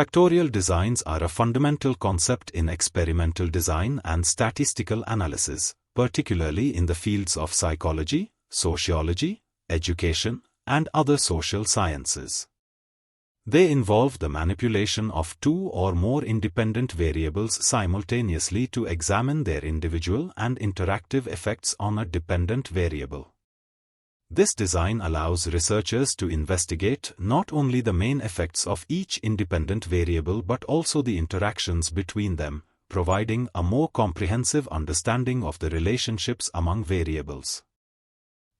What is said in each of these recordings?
Factorial designs are a fundamental concept in experimental design and statistical analysis, particularly in the fields of psychology, sociology, education, and other social sciences. They involve the manipulation of two or more independent variables simultaneously to examine their individual and interactive effects on a dependent variable. This design allows researchers to investigate not only the main effects of each independent variable but also the interactions between them, providing a more comprehensive understanding of the relationships among variables.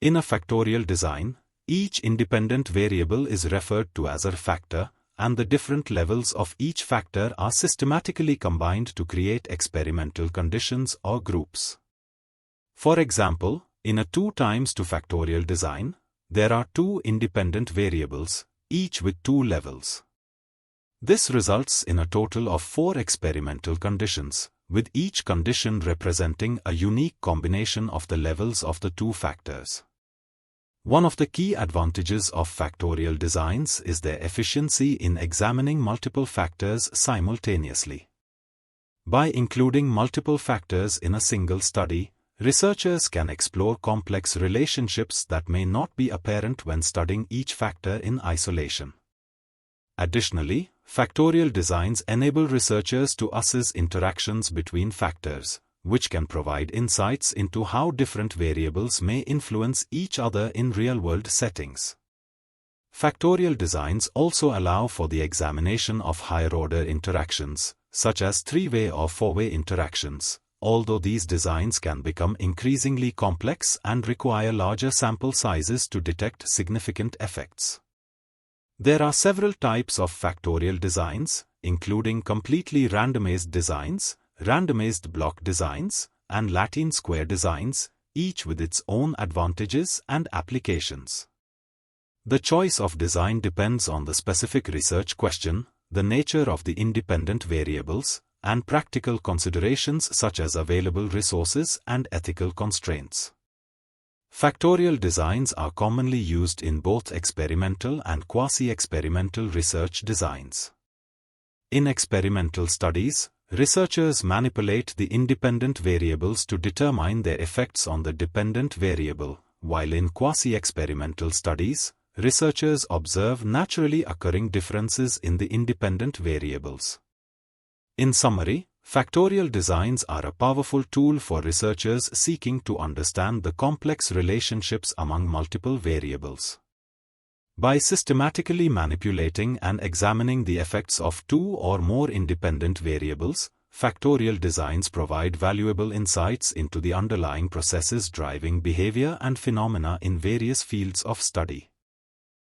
In a factorial design, each independent variable is referred to as a factor, and the different levels of each factor are systematically combined to create experimental conditions or groups. For example, in a 2 times 2 factorial design, there are 2 independent variables, each with 2 levels. This results in a total of 4 experimental conditions, with each condition representing a unique combination of the levels of the 2 factors. One of the key advantages of factorial designs is their efficiency in examining multiple factors simultaneously. By including multiple factors in a single study, researchers can explore complex relationships that may not be apparent when studying each factor in isolation. Additionally, factorial designs enable researchers to assess interactions between factors, which can provide insights into how different variables may influence each other in real-world settings. Factorial designs also allow for the examination of higher-order interactions, such as 3-way or 4-way interactions, although these designs can become increasingly complex and require larger sample sizes to detect significant effects. There are several types of factorial designs, including completely randomized designs, randomized block designs, and Latin square designs, each with its own advantages and applications. The choice of design depends on the specific research question, the nature of the independent variables, and practical considerations such as available resources and ethical constraints. Factorial designs are commonly used in both experimental and quasi-experimental research designs. In experimental studies, researchers manipulate the independent variables to determine their effects on the dependent variable, while in quasi-experimental studies, researchers observe naturally occurring differences in the independent variables. In summary, factorial designs are a powerful tool for researchers seeking to understand the complex relationships among multiple variables. By systematically manipulating and examining the effects of 2 or more independent variables, factorial designs provide valuable insights into the underlying processes driving behavior and phenomena in various fields of study.